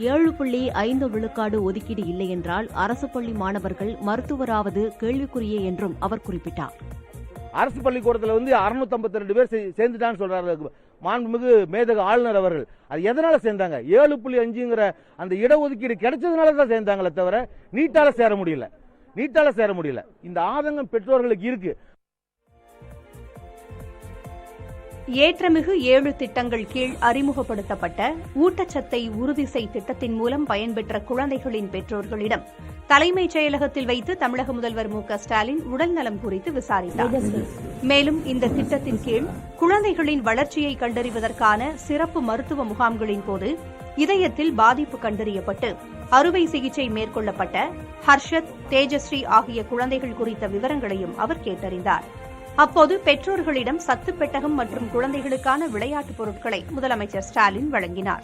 7.5 விழுக்காடு ஒதுக்கீடு இல்லை என்றால் அரசு பள்ளி மாணவர்கள் மருத்துவராவது கேள்விக்குறியே என்றும் அவர் குறிப்பிட்டார். அரசு பள்ளிக்கூடத்தில் 652 பேர் சேர்ந்துட்டான்னு சொல்றாரு மாண்புமிகு மேதகு ஆளுநர் அவர்கள். அது எதனால சேர்ந்தாங்க? 7.5ங்கிற அந்த இடஒதுக்கீடு கிடைச்சதுனால தான் சேர்ந்தாங்களே தவிர நீட்டால சேர முடியல. இந்த ஆதங்கம் பெற்றோர்களுக்கு இருக்கு. ஏற்றமிகு 7 திட்டங்கள் கீழ் அறிமுகப்படுத்தப்பட்ட ஊட்டச்சத்தை உறுதி செய் திட்டத்தின் மூலம் பயன்பெற்ற குழந்தைகளின் பெற்றோர்களிடம் தலைமைச் செயலகத்தில் வைத்து தமிழக முதல்வர் மு.க.ஸ்டாலின் உடல்நலம் குறித்து விசாரித்தார். மேலும் இந்த திட்டத்தின் கீழ் குழந்தைகளின் வளர்ச்சியை கண்டறிவதற்கான சிறப்பு மருத்துவ முகாம்களின் போது இதயத்தில் பாதிப்பு கண்டறியப்பட்டு அறுவை சிகிச்சை மேற்கொள்ளப்பட்ட ஹர்ஷத், தேஜஸ்ரீ ஆகிய குழந்தைகள் குறித்த விவரங்களையும் அவர் கேட்டறிந்தார். அப்போது பெற்றோர்களிடம் சத்து பெட்டகம் மற்றும் குழந்தைகளுக்கான விளையாட்டுப் பொருட்களை முதலமைச்சர் ஸ்டாலின் வழங்கினார்.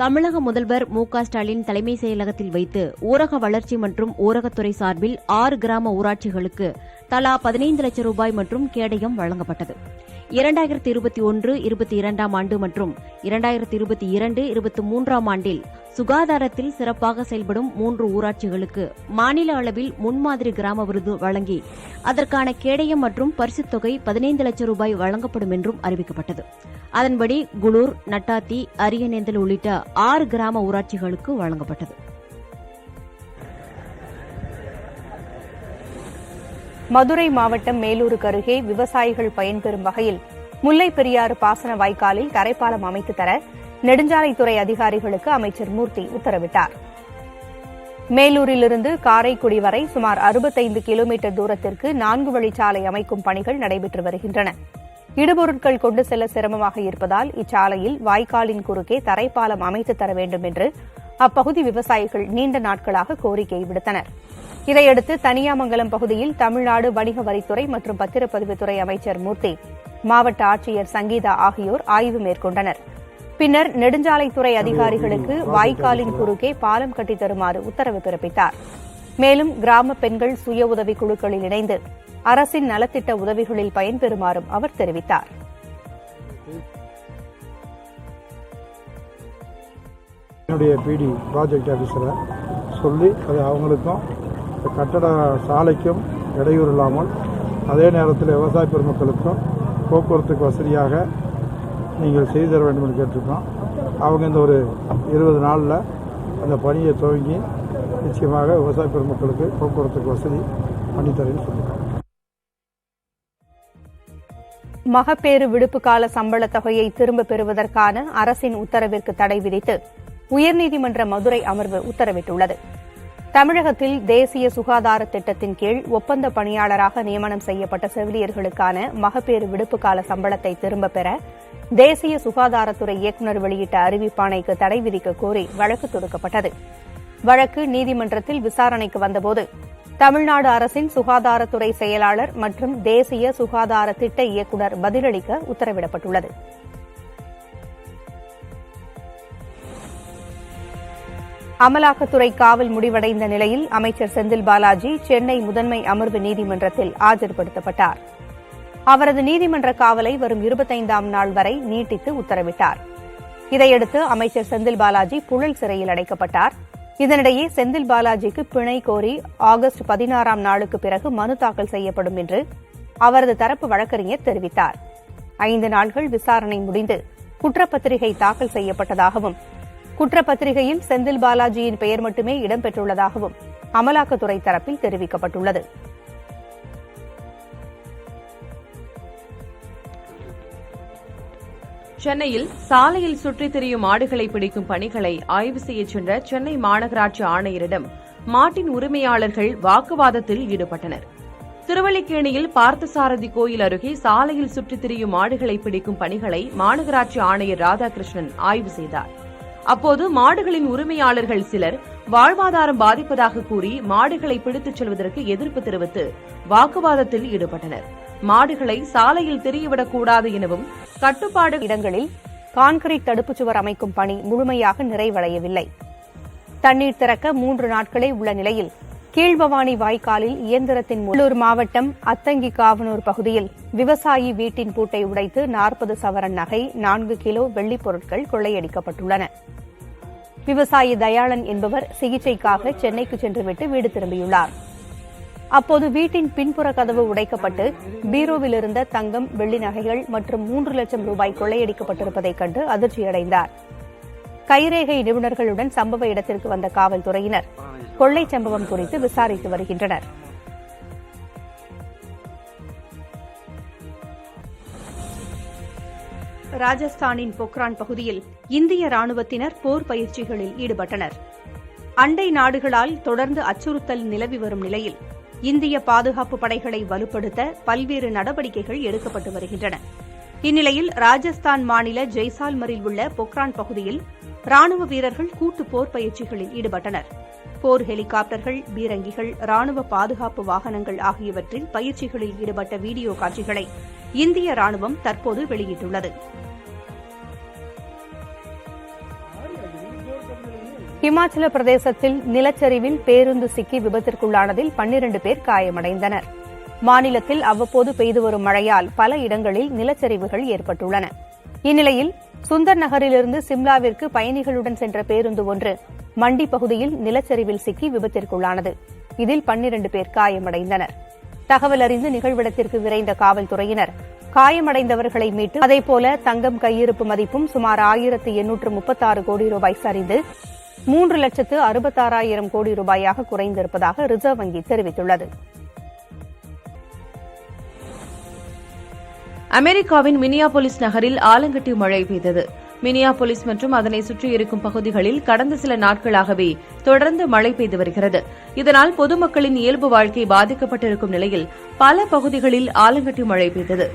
தமிழக முதல்வர் மு.க.ஸ்டாலின் தலைமை செயலகத்தில் வைத்து ஊரக வளர்ச்சி மற்றும் ஊரகத்துறை சார்பில் 6 கிராம ஊராட்சிகளுக்கு தலா 15 லட்சம் ரூபாய் மற்றும் கேடயம் வழங்கப்பட்டது. 2021-22 ஆண்டு மற்றும் 2022-23 ஆண்டில் சுகாதாரத்தில் சிறப்பாக செயல்படும் 3 ஊராட்சிகளுக்கு மாநில அளவில் முன்மாதிரி கிராம விருது வழங்கி அதற்கான கேடயம் மற்றும் பரிசுத் தொகை 15 லட்சம் ரூபாய் வழங்கப்படும் என்றும் அறிவிக்கப்பட்டது. அதன்படி குளூர், நட்டாத்தி, அரியநேந்தல் உள்ளிட்ட 6 கிராம ஊராட்சிகளுக்கு வழங்கப்பட்டது. மதுரை மாவட்டம் மேலூருக்கு அருகே விவசாயிகள் பயன்பெறும் வகையில் முல்லைப் பெரியாறு பாசன வாய்க்காலில் தரைப்பாலம் அமைத்து தர நெடுஞ்சாலைத்துறை அதிகாரிகளுக்கு அமைச்சர் மூர்த்தி உத்தரவிட்டார். மேலூரிலிருந்து காரைக்குடி வரை சுமார் 65 கிலோமீட்டர் தூரத்திற்கு 4 வழிச்சாலை அமைக்கும் பணிகள் நடைபெற்று வருகின்றன. இடுபொருட்கள் கொண்டு செல்ல சிரமமாக இருப்பதால் இச்சாலையில் வாய்க்காலின் குறுக்கே தரைப்பாலம் அமைத்து தர வேண்டும் என்று அப்பகுதி விவசாயிகள் நீண்ட நாட்களாக கோரிக்கை விடுத்தனர். இதையடுத்து தனியாமங்கலம் பகுதியில் தமிழ்நாடு வணிக வரித்துறை மற்றும் பத்திரப்பதிவுத்துறை அமைச்சர் மூர்த்தி, மாவட்ட ஆட்சியர் சங்கீதா ஆகியோர் ஆய்வு மேற்கொண்டனர். பின்னர் நெடுஞ்சாலைத்துறை அதிகாரிகளுக்கு வாய்க்காலின் குறுக்கே பாலம் கட்டித் தருமாறு உத்தரவு பிறப்பித்தார். மேலும் கிராம பெண்கள் சுய உதவிக் குழுக்களில் இணைந்து அரசின் நலத்திட்ட உதவிகளில் பயன்பெறுமாறும் அவர் தெரிவித்தார். என்னுடைய பிடி ப்ராஜெக்ட் ஆஃபீஸரை சொல்லி அது அவங்களுக்கும் கட்டட சாலைக்கும் இடையூறு இல்லாமல் அதே நேரத்தில் விவசாய பெருமக்களுக்கும் போக்குவரத்துக்கு வசதியாக நீங்கள் செய்து தர வேண்டும் என்று கேட்டிருக்கோம். அவங்க இந்த ஒரு 20 நாளில் அந்த பணியை துவங்கி நிச்சயமாக விவசாய பெருமக்களுக்கு போக்குவரத்துக்கு வசதி பண்ணித்தரேன்னு சொல்லியிருக்கோம். மகப்பேறு விடுப்பு கால சம்பளத் தொகையை திரும்பப் பெறுவதற்கான அரசின் உத்தரவிற்கு தடை விதித்து உயர்நீதிமன்ற மதுரை அமர்வு உத்தரவிட்டுள்ளது. தமிழகத்தில் தேசிய சுகாதார திட்டத்தின் கீழ் ஒப்பந்த பணியாளராக நியமனம் செய்யப்பட்ட செவிலியர்களுக்கான மகப்பேறு விடுப்பு கால சம்பளத்தை திரும்பப் பெற தேசிய சுகாதாரத்துறை இயக்குநர் வெளியிட்ட அறிவிப்பாணைக்கு தடை விதிக்க கோரி வழக்கு தொடுக்கப்பட்டது. வழக்கு நீதிமன்றத்தில் விசாரணைக்கு வந்தபோது தமிழ்நாடு அரசின் சுகாதாரத்துறை செயலாளர் மற்றும் தேசிய சுகாதார திட்ட இயக்குநர் பதிலளிக்க உத்தரவிடப்பட்டுள்ளது. அமலாக்கத்துறை காவல் முடிவடைந்த நிலையில் அமைச்சர் செந்தில் பாலாஜி சென்னை முதன்மை அமர்வு நீதிமன்றத்தில் ஆஜர்படுத்தப்பட்டார். அவரது நீதிமன்ற காவலை வரும் 25ஆம் நாள் வரை நீட்டித்து உத்தரவிட்டார். இதையடுத்து அமைச்சர் செந்தில் பாலாஜி புழல் சிறையில் அடைக்கப்பட்டார். இதனிடையே செந்தில் பாலாஜிக்கு பிணை கோரி ஆகஸ்ட் 16ஆம் நாளுக்கு பிறகு மனு தாக்கல் செய்யப்படும் என்று அவரது தரப்பு வழக்கறிஞர் தெரிவித்தார். 5 நாட்கள் விசாரணை முடிந்து குற்றப்பத்திரிகை தாக்கல் செய்யப்பட்டதாகவும் குற்றப்பத்திரிகையில் செந்தில் பாலாஜியின் பெயர் மட்டுமே இடம்பெற்றுள்ளதாகவும் அமலாக்கத்துறை தரப்பில் தெரிவிக்கப்பட்டுள்ளது. சென்னையில் சாலையில் சுற்றித் திரியும் மாடுகளை பிடிக்கும் பணிகளை ஆய்வு செய்ய சென்ற சென்னை மாநகராட்சி ஆணையரிடம் மாட்டின் உரிமையாளர்கள் வாக்குவாதத்தில் ஈடுபட்டனர். திருவல்லிக்கேணியில் பார்த்தசாரதி கோயில் அருகே சாலையில் சுற்றித் திரியும் மாடுகளை பிடிக்கும் பணிகளை மாநகராட்சி ஆணையர் ராதாகிருஷ்ணன் ஆய்வு செய்தார். அப்போது மாடுகளின் உரிமையாளர்கள் சிலர் வாழ்வாதாரம் பாதிப்பதாக கூறி மாடுகளை பிடித்துச் செல்வதற்கு எதிர்ப்பு தெரிவித்து வாக்குவாதத்தில் ஈடுபட்டனர். மாடுகளை சாலையில் திரியவிடக்கூடாது எனவும் கட்டுப்பாடு இடங்களில் கான்கிரீட் தடுப்புச் சுவர் அமைக்கும் பணி முழுமையாக நிறைவடையவில்லை. தண்ணீர் திறக்க 3 நாட்களே உள்ள நிலையில் கீழ்பவானி வாய்க்காலில் இயந்திரத்தின் உள்ளூர் மாவட்டம் அத்தங்கி காவனூர் பகுதியில் விவசாயி வீட்டின் பூட்டை உடைத்து 40 சவரன் நகை 4 கிலோ வெள்ளிப் பொருட்கள் கொள்ளையடிக்கப்பட்டுள்ளன. விவசாயி தயாளன் என்பவர் சிகிச்சைக்காக சென்னைக்கு சென்றுவிட்டு வீடு திரும்பியுள்ளார். அப்போது வீட்டின் பின்புற கதவு உடைக்கப்பட்டு பீரோவில் இருந்த தங்கம், வெள்ளி நகைகள் மற்றும் 3 லட்சம் ரூபாய் கொள்ளையடிக்கப்பட்டிருப்பதைக் கண்டு அதிர்ச்சியடைந்தார். கைரேகை நிபுணர்களுடன் சம்பவ இடத்திற்கு வந்த காவல்துறையினர் கொள்ளை சம்பவம் குறித்து விசாரித்து வருகின்றனர். ராஜஸ்தானின் பொக்ரான் பகுதியில் இந்திய ராணுவத்தினர் போர் பயிற்சிகளில் ஈடுபட்டனர். அண்டை நாடுகளால் தொடர்ந்து அச்சுறுத்தல் நிலவி வரும் நிலையில் இந்திய பாதுகாப்பு படைகளை வலுப்படுத்த பல்வேறு நடவடிக்கைகள் எடுக்கப்பட்டு வருகின்றன. இந்நிலையில் ராஜஸ்தான் மாநில ஜெய்சால்மரில் உள்ள பொக்ரான் பகுதியில் ராணுவ வீரர்கள் கூட்டு போர் பயிற்சிகளில் ஈடுபட்டனர். போர் ஹெலிகாப்டர்கள், பீரங்கிகள், ராணுவ பாதுகாப்பு வாகனங்கள் ஆகியவற்றில் பயிற்சிகளில் ஈடுபட்ட வீடியோ காட்சிகளை இந்திய ராணுவம் தற்போது வெளியிட்டுள்ளது. இமாச்சல பிரதேசத்தில் நிலச்சரிவில் பேருந்து சிக்கி விபத்திற்குள்ளானதில் 12 பேர் காயமடைந்தனர். மாநிலத்தில் அவ்வப்போது பெய்து வரும் மழையால் பல இடங்களில் நிலச்சரிவுகள் ஏற்பட்டுள்ளன. இந்நிலையில் சுந்தர் நகரிலிருந்து சிம்லாவிற்கு பயணிகளுடன் சென்ற பேருந்து ஒன்று மண்டி பகுதியில் நிலச்சரிவில் சிக்கி விபத்திற்குள்ளானது. இதில் 12 பேர் காயமடைந்தனர். தகவல் அறிந்து நிகழ்விடத்திற்கு விரைந்த காவல்துறையினர் காயமடைந்தவர்களை மீட்டு அதேபோல தங்கம் கையிருப்பு மதிப்பும் சுமார் 1836 கோடி ரூபாய் சரிந்து 3,66,000 கோடி ரூபாயாக குறைந்திருப்பதாக ரிசர்வ் வங்கி தெரிவித்துள்ளது. அமெரிக்காவின் மினியாபோலிஸ் நகரில் ஆலங்கட்டி மழை பெய்தது. மினியாபோலிஸ் மற்றும் அதனை சுற்றியிருக்கும் பகுதிகளில் கடந்த சில நாட்களாகவே தொடர்ந்து மழை பெய்து வருகிறது. இதனால் பொதுமக்களின் இயல்பு வாழ்க்கை பாதிக்கப்பட்டிருக்கும் நிலையில் பல பகுதிகளில் ஆலங்கட்டி மழை பெய்தது.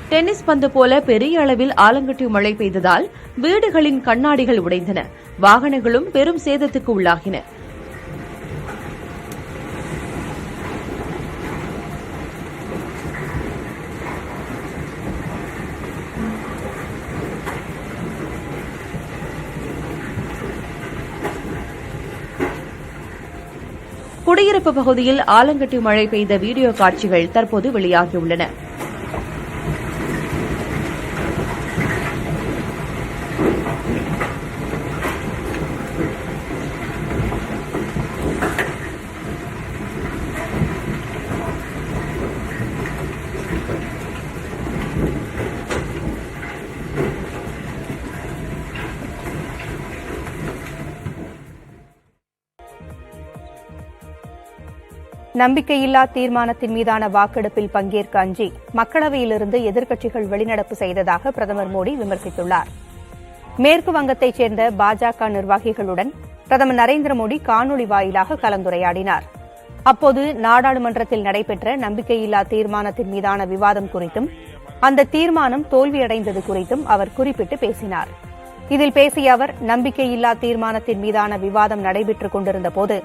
டென்னிஸ் பந்து போல பெரிய அளவில் ஆலங்கட்டி மழை பெய்ததால் வீடுகளின் கண்ணாடிகள் உடைந்தன. வாகனங்களும் பெரும் சேதத்துக்கு உள்ளாகின. குடியிருப்பு பகுதியில் ஆலங்கட்டி மழை பெய்த வீடியோ காட்சிகள் தற்போது வெளியாகியுள்ளன. நம்பிக்கையில்லா தீர்மானத்தின் மீதான வாக்கெடுப்பில் பங்கேற்க அஞ்சி மக்களவையிலிருந்து எதிர்க்கட்சிகள் வெளிநடப்பு செய்ததாக பிரதமர் மோடி விமர்சித்துள்ளார். மேற்கு வங்கத்தைச் சேர்ந்த பாஜக நிர்வாகிகளுடன் பிரதமர் நரேந்திர மோடி காணொலி வாயிலாக கலந்துரையாடினார். அப்போது நாடாளுமன்றத்தில் நடைபெற்ற நம்பிக்கையில்லா தீர்மானத்தின் மீதான விவாதம் குறித்தும் அந்த தீர்மானம் தோல்வியடைந்தது குறித்தும் அவர் குறிப்பிட்டு பேசினார். இதில் பேசிய அவர், நம்பிக்கையில்லா தீர்மானத்தின் மீதான விவாதம் நடைபெற்றுக் கொண்டிருந்தபோது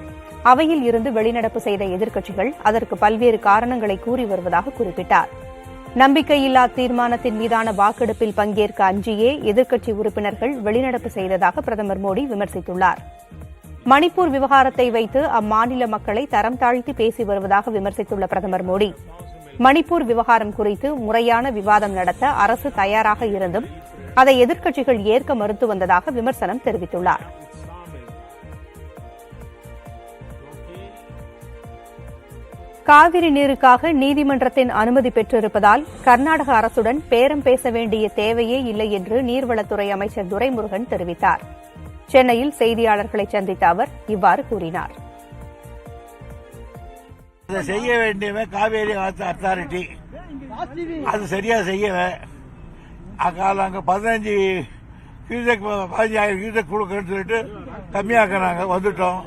அவையில் இருந்து வெளிநடப்பு செய்த எதிர்க்கட்சிகள் அதற்கு பல்வேறு காரணங்களை கூறி வருவதாக குறிப்பிட்டார். நம்பிக்கையில்லா தீர்மானத்தின் மீதான வாக்கெடுப்பில் பங்கேற்க அஞ்சியே எதிர்க்கட்சி உறுப்பினர்கள் வெளிநடப்பு செய்ததாக பிரதமர் மோடி விமர்சித்துள்ளார். மணிப்பூர் விவகாரத்தை வைத்து அம்மாநில மக்களை தரம் தாழ்த்தி பேசி வருவதாக விமர்சித்துள்ள பிரதமர் மோடி, மணிப்பூர் விவகாரம் குறித்து முறையான விவாதம் நடத்த அரசு தயாராக இருந்தும் அதை எதிர்க்கட்சிகள் ஏற்க மறுத்து வந்ததாக விமர்சனம் தெரிவித்துள்ளார். காவிரி நீருக்காக நீதிமன்றத்தின் அனுமதி பெற்றிருப்பதால் கர்நாடக அரசுடன் பேரம் பேச வேண்டிய தேவையே இல்லை என்று நீர்வளத்துறை அமைச்சர் துரைமுருகன் தெரிவித்தார். சென்னையில் செய்தியாளர்களை சந்தித்த அவர் இவ்வாறு கூறினார். செய்ய வேண்டியவன் காவேரி அத்தாரிட்டி, அது சரியா செய்யல. அங்க 15 கியூசெக் கொடுக்கணும்னு சொல்லிட்டு கம்மியாக்குறாங்க. வந்துட்டோம்,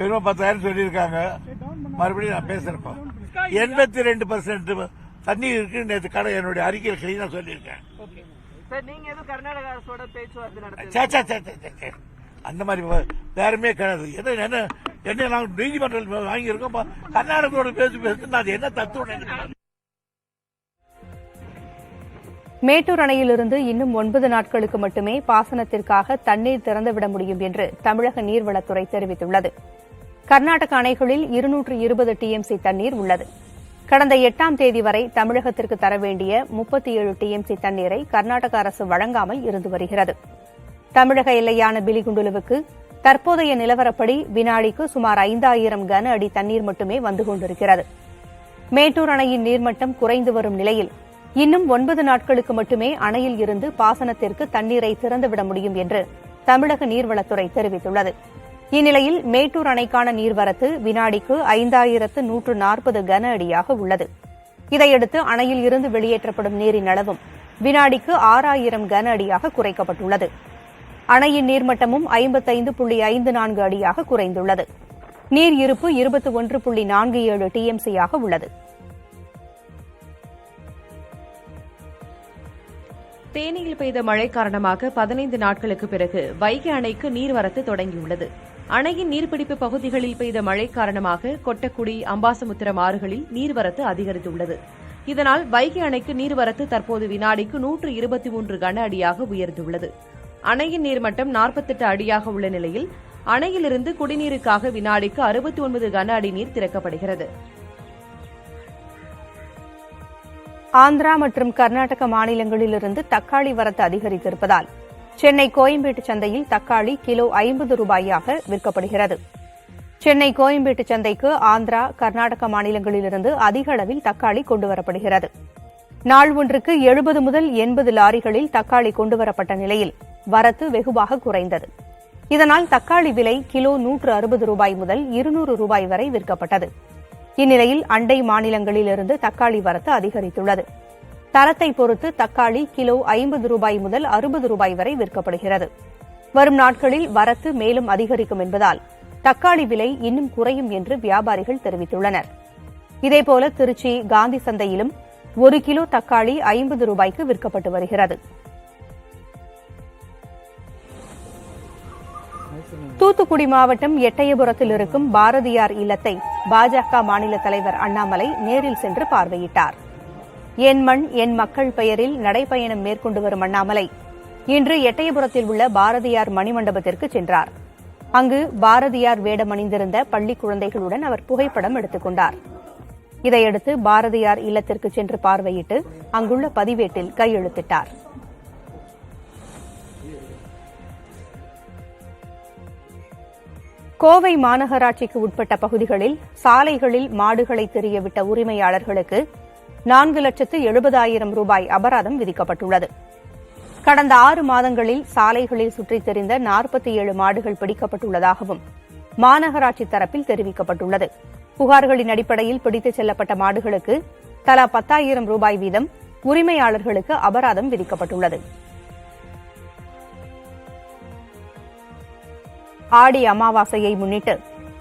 வெறும் 10,000 சொல்லியிருக்காங்க. மறுபடியும் நான் பேசுறப்ப 82% தண்ணீர் இருக்கு. நேற்று கடை என்னுடைய அறிக்கையில் கிளீனா சொல்லியிருக்கேன். அந்த மாதிரி வேறமே கிடையாது. என்ன என்ன நாங்கள் நீதிமன்றத்தில் வாங்கியிருக்கோம். கர்நாடகத்தோட பேசி அது என்ன தத்துவம்? மேட்டூர் அணையிலிருந்து இன்னும் 9 நாட்களுக்கு மட்டுமே பாசனத்திற்காக தண்ணீர் திறந்துவிட முடியும் என்று தமிழக நீர்வளத்துறை தெரிவித்துள்ளது. கர்நாடக அணைகளில் 220 டிஎம்சி தண்ணீர் உள்ளது. கடந்த 8ஆம் தேதி வரை தமிழகத்திற்கு தர வேண்டிய 37 டிஎம்சி தண்ணீரை கர்நாடக அரசு வழங்காமல் இருந்து வருகிறது. தமிழக எல்லையான பிலிகுண்டுலுவுக்கு தற்போதைய நிலவரப்படி வினாடிக்கு சுமார் 5000 கன அடி தண்ணீர் மட்டுமே வந்து கொண்டிருக்கிறது. மேட்டூர் அணையின் நீர்மட்டம் குறைந்து வரும் நிலையில் இன்னும் 9 நாட்களுக்கு மட்டுமே அணையில் இருந்து பாசனத்திற்கு தண்ணீரை திறந்துவிட முடியும் என்று தமிழக நீர்வளத்துறை தெரிவித்துள்ளது. இந்நிலையில் மேட்டூர் அணைக்கான நீர்வரத்து வினாடிக்கு 5140 கன அடியாக உள்ளது. இதையடுத்து அணையில் இருந்து வெளியேற்றப்படும் நீரின் அளவும் வினாடிக்கு 6000 கன அடியாக குறைக்கப்பட்டுள்ளது. அணையின் நீர்மட்டமும் 55.54 அடியாக குறைந்துள்ளது. நீர் இருப்பு 21.47 டிஎம்சியாக உள்ளது. தேனியில் பெய்த மழை காரணமாக 15 நாட்களுக்கு பிறகு வைகை அணைக்கு நீர்வரத்து தொடங்கியுள்ளது. அணையின் நீர்பிடிப்பு பகுதிகளில் பெய்த மழை காரணமாக கொட்டக்குடி, அம்பாசமுத்திரம் ஆறுகளில் நீர்வரத்து அதிகரித்துள்ளது. இதனால் வைகை அணைக்கு நீர்வரத்து தற்போது வினாடிக்கு 123 கன அடியாக உயர்ந்துள்ளது. அணையின் நீர்மட்டம் 48 அடியாக உள்ள நிலையில் அணையிலிருந்து குடிநீருக்காக வினாடிக்கு 69 கன அடி நீர் திறக்கப்படுகிறது. ஆந்திரா மற்றும் கர்நாடக மாநிலங்களிலிருந்து தக்காளி வரத்து அதிகரித்திருப்பதால் சென்னை கோயம்பேட்டு சந்தையில் தக்காளி கிலோ 50 ரூபாயாக விற்கப்படுகிறது. சென்னை கோயம்பேட்டு சந்தைக்கு ஆந்திரா, கர்நாடக மாநிலங்களிலிருந்து அதிக அளவில் தக்காளி கொண்டுவரப்படுகிறது. நாள் ஒன்றுக்கு 70 முதல் 80 லாரிகளில் தக்காளி கொண்டுவரப்பட்ட நிலையில் வரத்து வெகுவாக குறைந்தது. இதனால் தக்காளி விலை கிலோ 160 ரூபாய் முதல் 200 ரூபாய் வரை விற்கப்பட்டது. இந்நிலையில் அண்டை மாநிலங்களிலிருந்து தக்காளி வரத்து அதிகரித்துள்ளது. தரத்தை பொறுத்து தக்காளி கிலோ 50 ரூபாய் முதல் 60 ரூபாய் வரை விற்கப்படுகிறது. வரும் நாட்களில் வரத்து மேலும் அதிகரிக்கும் என்பதால் தக்காளி விலை இன்னும் குறையும் என்று வியாபாரிகள் தெரிவித்துள்ளனர். இதேபோல திருச்சி காந்தி சந்தையிலும் 1 கிலோ தக்காளி 50 ரூபாய்க்கு விற்கப்பட்டு வருகிறது. தூத்துக்குடி மாவட்டம் எட்டயபுரத்தில் இருக்கும் பாரதியார் இல்லத்தை பாஜக மாநில தலைவர் அண்ணாமலை நேரில் சென்று பார்வையிட்டார். என் மண் என் மக்கள் பெயரில் நடைபயணம் மேற்கொண்டு வரும் அண்ணாமலை இன்று எட்டயபுரத்தில் உள்ள பாரதியார் மணிமண்டபத்திற்கு சென்றார். அங்கு பாரதியார் வேடமணிந்திருந்த பள்ளி குழந்தைகளுடன் அவர் புகைப்படம் எடுத்துக் கொண்டார். இதையடுத்து பாரதியார் இல்லத்திற்கு சென்று பார்வையிட்டு அங்குள்ள பதிவேட்டில் கையெழுத்திட்டார். கோவை மாநகராட்சிக்கு உட்பட்ட பகுதிகளில் சாலைகளில் மாடுகளை தெரியவிட்ட உரிமையாளர்களுக்கு 4,70,000 ரூபாய் அபராதம் விதிக்கப்பட்டுள்ளது. கடந்த 6 மாதங்களில் சாலைகளில் சுற்றித் திரிந்த 47 மாடுகள் பிடிக்கப்பட்டுள்ளதாகவும் மாநகராட்சி தரப்பில் தெரிவிக்கப்பட்டுள்ளது. புகார்களின் அடிப்படையில் பிடித்துச் செல்லப்பட்ட மாடுகளுக்கு தலா 10,000 ரூபாய் வீதம் உரிமையாளர்களுக்கு அபராதம் விதிக்கப்பட்டுள்ளது. ஆடி அமாவாசையை முன்னிட்டு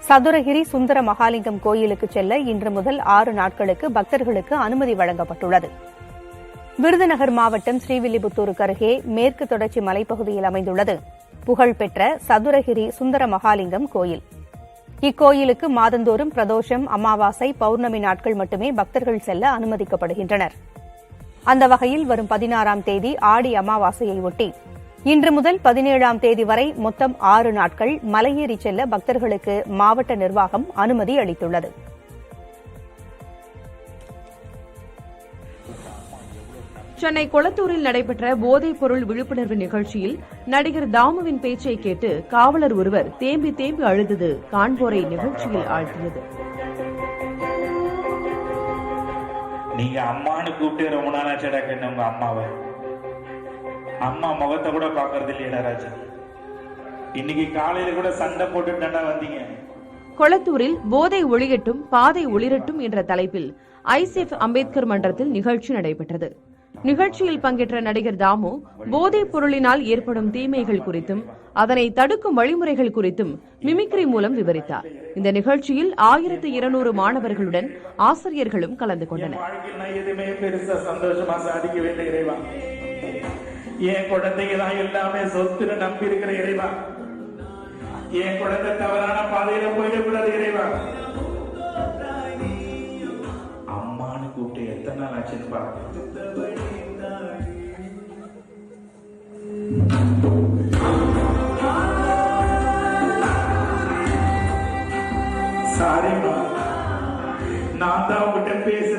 சதுரகிரி சுந்தர மகாலிங்கம் கோயிலுக்கு செல்ல இன்று முதல் 6 நாட்களுக்கு பக்தர்களுக்கு அனுமதி வழங்கப்பட்டுள்ளது. விருதுநகர் மாவட்டம் ஸ்ரீவில்லிபுத்தூருக்கு அருகே மேற்கு தொடர்ச்சி மலைப்பகுதியில் அமைந்துள்ளது புகழ்பெற்ற சதுரகிரி சுந்தர மகாலிங்கம் கோயில். இக்கோயிலுக்கு மாதந்தோறும் பிரதோஷம், அமாவாசை, பௌர்ணமி நாட்கள் மட்டுமே பக்தர்கள் செல்ல அனுமதிக்கப்படுகின்றனர். அந்த வகையில் வரும் 16ஆம் தேதி ஆடி அமாவாசையை ஒட்டி இன்று முதல் 17ஆம் தேதி வரை மொத்தம் 6 நாட்கள் மலையேறி செல்ல பக்தர்களுக்கு மாவட்ட நிர்வாகம் அனுமதி அளித்துள்ளது. சென்னை கொளத்தூரில் நடைபெற்ற போதைப் பொருள் விழிப்புணர்வு நிகழ்ச்சியில் நடிகர் தாமுவின் பேச்சை கேட்டு காவலர் ஒருவர் தேம்பி தேம்பி அழுதது காண்போரை நிகழ்ச்சியில் ஆழ்த்தியது. நீங்க அம்மானு கூப்பிட்டு ரொம்ப நாளாச்சடா கண்ணு உங்க அம்மாவை. அம்மா முகத்தை கூட பாக்குறது இல்லையா ராஜா? இன்னைக்கு காலையில கூட சண்டை போட்டு தாண்டா வந்தீங்க. கொளத்தூரில் போதை ஒழியட்டும் பாதை ஒளிரட்டும் என்ற தலைப்பில் ஐசிஎஃப் அம்பேத்கர் மன்றத்தில் நிகழ்ச்சி நடைபெற்றது. நிகழ்ச்சியில் பங்கேற்ற நடிகர் தாமு போதைப் பொருளினால் ஏற்படும் தீமைகள் குறித்தும் அதனை தடுக்கும் வழிமுறைகள் குறித்தும் மிமிக்ரி மூலம் விவரித்தார். இந்த நிகழ்ச்சியில் 1200 மாணவர்களுடன் ஆசிரியர்களும் கலந்து கொண்டனர். என் குழந்தைங்க தான் எல்லாமே சொத்துன்னு நம்பி இருக்கிற இறைவா, என் குழந்தை தவறான பாதையில போயிடக்கூடாது இறைவா. அம்மானு கூப்பிட்டு எத்தனை நாள் ஆச்சுன்னு பாருங்க. சாரிம்மா, நான் தான் உங்ககிட்ட பேச